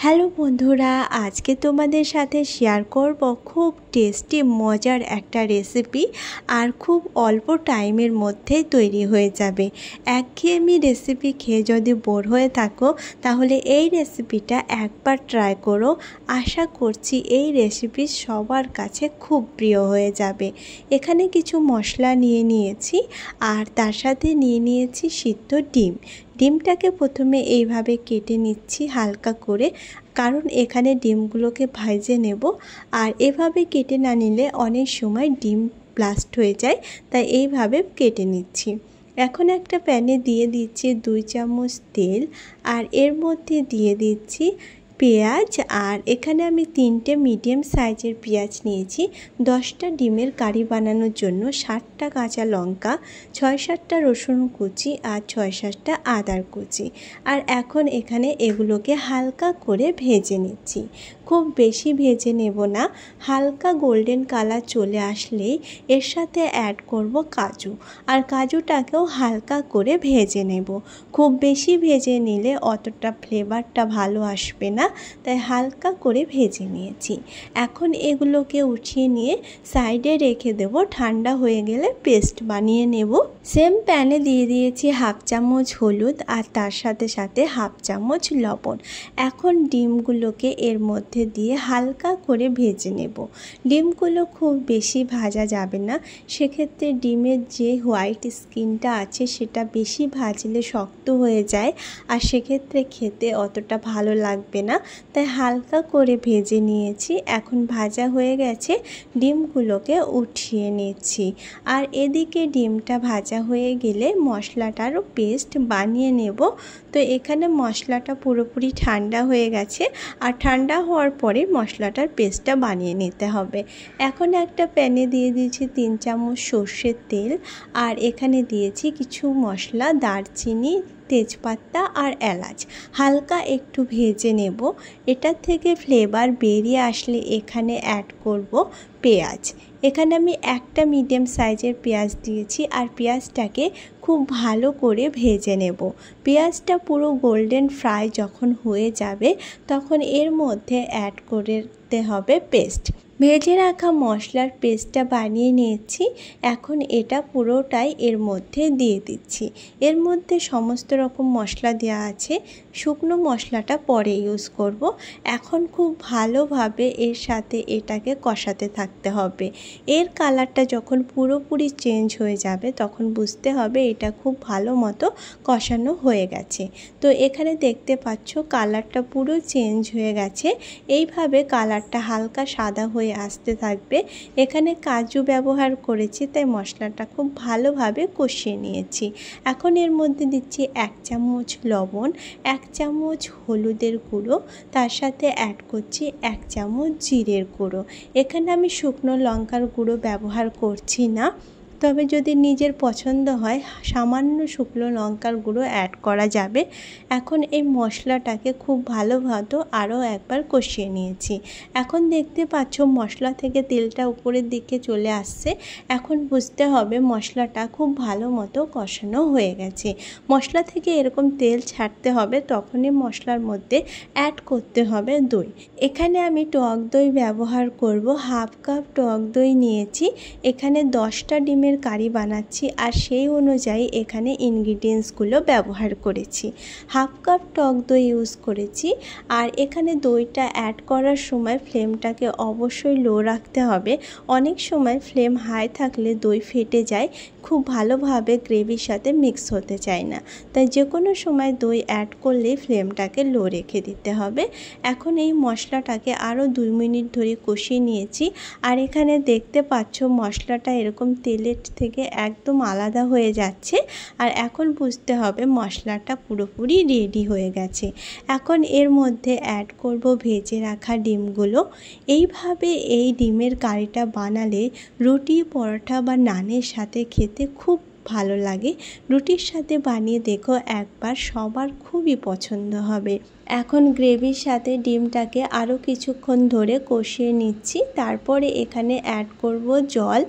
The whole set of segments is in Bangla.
হ্যালো বন্ধুরা, আজকে তোমাদের সাথে শেয়ার করব খুব টেস্টি মজার একটা রেসিপি। আর খুব অল্প টাইমের মধ্যেই তৈরি হয়ে যাবে। একঘেয়েমি রেসিপি খেয়ে যদি বোর হয়ে থাকো তাহলে এই রেসিপিটা একবার ট্রাই করো। আশা করছি এই রেসিপি সবার কাছে খুব প্রিয় হয়ে যাবে। এখানে কিছু মশলা নিয়ে নিয়েছি আর তার সাথে নিয়ে নিয়েছি সিদ্ধ ডিম। ডিমটাকে প্রথমে এইভাবে কেটে নিচ্ছি হালকা করে, কারণ এখানে ডিমগুলোকে ভেজে নেব। আর এভাবে কেটে না নিলে অনেক সময় ডিম ব্লাস্ট হয়ে যায়, তাই এইভাবে কেটে নিচ্ছি। এখন একটা প্যানে দিয়ে দিচ্ছি 2 চামচ তেল, আর এর মধ্যে দিয়ে দিচ্ছি পেঁয়াজ। আর এখানে আমি 3টে মিডিয়াম সাইজের পেঁয়াজ নিয়েছি। 10টা ডিমের কারি বানানোর জন্য 60টা কাঁচা লঙ্কা, 6-7টা রসুন কুচি আর 6-7টা আদার কুচি। আর এখন এখানে এগুলোকে হালকা করে ভেজে নিচ্ছি। খুব বেশি ভেজে নেব না, হালকা গোল্ডেন কালার চলে আসলেই এর সাথে অ্যাড করব কাজু। আর কাজুটাকেও হালকা করে ভেজে নেব। খুব বেশি ভেজে নিলে অতটা ফ্লেভারটা ভালো আসবে না, তাই হালকা করে ভেজে নিয়েছি। এখন এগুলোকে উঠিয়ে নিয়ে সাইডে রেখে দেব। ঠান্ডা হয়ে গেলে পেস্ট বানিয়ে নেব। সেম প্যানে দিয়ে দিয়েছি 1/2 চামচ হলুদ আর তার সাথে সাথে 1/2 চামচ লবণ। এখন ডিমগুলোকে এর মধ্যে দিয়ে হালকা করে ভেজে নেব। ডিমগুলো খুব বেশি ভাজা যাবে না, সেক্ষেত্রে ডিমের যে হোয়াইট স্কিনটা আছে সেটা বেশি ভাজলে শক্ত হয়ে যায়, আর সেক্ষেত্রে খেতে অতটা ভালো লাগবে না, তাই হালকা করে ভেজে নিয়েছি। এখন ভাজা হয়ে গেছে, ডিমগুলোকে উঠিয়ে নিচ্ছি। আর এদিকে ডিমটা ভাজা হয়ে গেলে মশলাটারও পেস্ট বানিয়ে নেব। তো এখানে মশলাটা পুরোপুরি ঠান্ডা হয়ে গেছে, আর ঠান্ডা হওয়ার পরে মশলাটার পেস্টটা বানিয়ে নিতে হবে। এখন একটা প্যানে দিয়ে দিয়েছি 3 চামচ সর্ষের তেল, আর এখানে দিয়েছি কিছু মশলা, দারচিনি, তেজপাতা আর এলাচ। হালকা একটু ভেজে নেব। এটার থেকে ফ্লেভার বেরিয়ে আসলে এখানে অ্যাড করব পেঁয়াজ। এখানে আমি একটা মিডিয়াম সাইজের পেঁয়াজ দিয়েছি, আর পেঁয়াজটাকে খুব ভালো করে ভেজে নেব। পেঁয়াজটা পুরো গোল্ডেন ফ্রাই যখন হয়ে যাবে তখন এর মধ্যে অ্যাড করতে হবে পেস্ট। ভেজে রাখা মশলার পেস্টটা বানিয়ে নিয়েছি। এখন এটা পুরোটাই এর মধ্যে দিয়ে দিচ্ছি। এর মধ্যে সমস্ত রকম মশলা দেওয়া আছে, শুকনো মশলাটা পরে ইউজ করব। এখন খুব ভালোভাবে এর সাথে এটাকে কষাতে থাকতে হবে। এর কালারটা যখন পুরোপুরি চেঞ্জ হয়ে যাবে তখন বুঝতে হবে এটা খুব ভালো মতো কষানো হয়ে গেছে। তো এখানে দেখতে পাচ্ছ কালারটা পুরো চেঞ্জ হয়ে গেছে। এইভাবে কালারটা হালকা সাদা হয়ে আসতে থাকবে। এখানে কাজু ব্যবহার করেছি, তাই মশলাটা খুব ভালোভাবে কষিয়ে নিয়েছি। এখন এর মধ্যে দিচ্ছি 1 চামচ লবণ, 1 চামচ হলুদের গুঁড়ো, তার সাথে অ্যাড করছি 1 চামচ জিরের গুঁড়ো। এখানে আমি শুকনো লঙ্কার গুঁড়ো ব্যবহার করছি না, তবে যদি নিজের পছন্দ হয় সামান্য শুকনো লঙ্কার গুঁড়ো অ্যাড করা যাবে। এখন এই মশলাটাকে খুব ভালোভাবে আরও একবার কষিয়ে নিয়েছি। এখন দেখতে পাচ্ছ মশলা থেকে তেলটা উপরের দিকে চলে আসছে। এখন বুঝতে হবে মশলাটা খুব ভালো মতো কষানো হয়ে গেছে। মশলা থেকে এরকম তেল ছাড়তে হবে, তখনই মশলার মধ্যে অ্যাড করতে হবে দই। এখানে আমি টক দই ব্যবহার করব। 1/2 কাপ টক দই নিয়েছি। এখানে 10টা ডিমের কারি বানাচ্ছি, আর সেই অনুযায়ী এখানে ইনগ্রিডিয়েন্টসগুলো ব্যবহার করেছি। 1/2 কাপ টক দই ইউজ করেছি। আর এখানে দইটা অ্যাড করার সময় ফ্লেমটাকে অবশ্যই লো রাখতে হবে। অনেক সময় ফ্লেম হাই থাকলে দই ফেটে যায়, খুব ভালোভাবে গ্রেভির সাথে মিক্স হতে চায় না, তাই যে কোনো সময় দই অ্যাড করলেই ফ্লেমটাকে লো রেখে দিতে হবে। এখন এই মশলাটাকে আরও 2 মিনিট ধরে কষিয়ে নিয়েছি। আর এখানে দেখতে পাচ্ছ মশলাটা এরকম তেলের থেকে একদম আলাদা হয়ে যাচ্ছে। আর এখন বুঝতে হবে মশলাটা পুরোপুরি রেডি হয়ে গেছে। এখন এর মধ্যে অ্যাড করব ভেজে রাখা ডিমগুলো। এইভাবে এই ডিমের কারিটা বানালে রুটি, পরোটা বা নানের সাথে খেতে খুব ভালো লাগে। রুটির সাথে বানিয়ে দেখো একবার, সবার খুবই পছন্দ হবে। এখন গ্রেভির সাথে ডিমটাকে আরও কিছুক্ষণ ধরে কষিয়ে নিচ্ছি। তারপরে এখানে অ্যাড করব জল।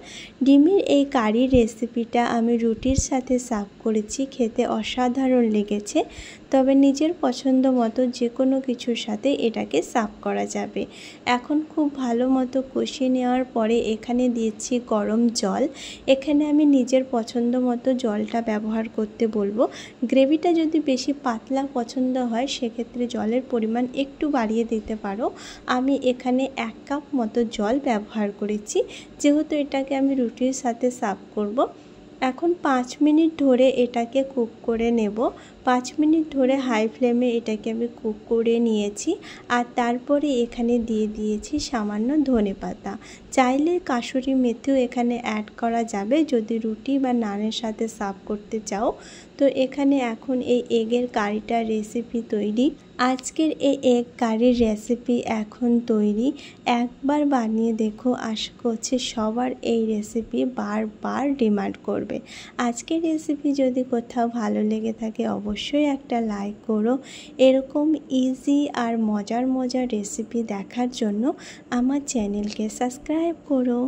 ডিমের এই কারি রেসিপিটা আমি রুটির সাথে সার্ভ করেছি, খেতে অসাধারণ লেগেছে। তবে নিজের পছন্দ মতো যে কোনো কিছুর সাথে এটাকে সার্ভ করা যাবে। এখন খুব ভালো মতো কষিয়ে নেওয়ার পরে এখানে দিয়েছি গরম জল। এখানে আমি নিজের পছন্দ মতো জলটা ব্যবহার করতে বলবো। গ্রেভিটা যদি বেশি পাতলা পছন্দ হয় সেক্ষেত্রে জলের পরিমাণ একটু বাড়িয়ে দিতে পারো। আমি এখানে 1 কাপ মতো জল ব্যবহার করেছি, যেহেতু এটাকে আমি রুটির সাথে সার্ভ করব। এখন 5 মিনিট ধরে এটাকে কুক করে নেব। 5 মিনিট ধরে হাই ফ্লেমে এটাকে আমি কুক করে নিয়েছি। আর তারপরে এখানে দিয়ে দিয়েছি সামান্য ধনেপাতা। চাইলে কাসুরি মেথিও এখানে অ্যাড করা যাবে যদি রুটি বা নানের সাথে সার্ভ করতে চাও। তো এখানে এখন এই এগের কারিটার রেসিপি তৈরি। আজকের এই এগ কারির রেসিপি এখন তৈরি। একবার বানিয়ে দেখো, আশা করছি সবার এই রেসিপি বারবার ডিমান্ড করবে। আজকের রেসিপি যদি কোথাও ভালো লেগে থাকে অবশ্যই একটা লাইক করো। এরকম ইজি আর মজার মজার রেসিপি দেখার জন্য আমার চ্যানেলকে সাবস্ক্রাইব করো।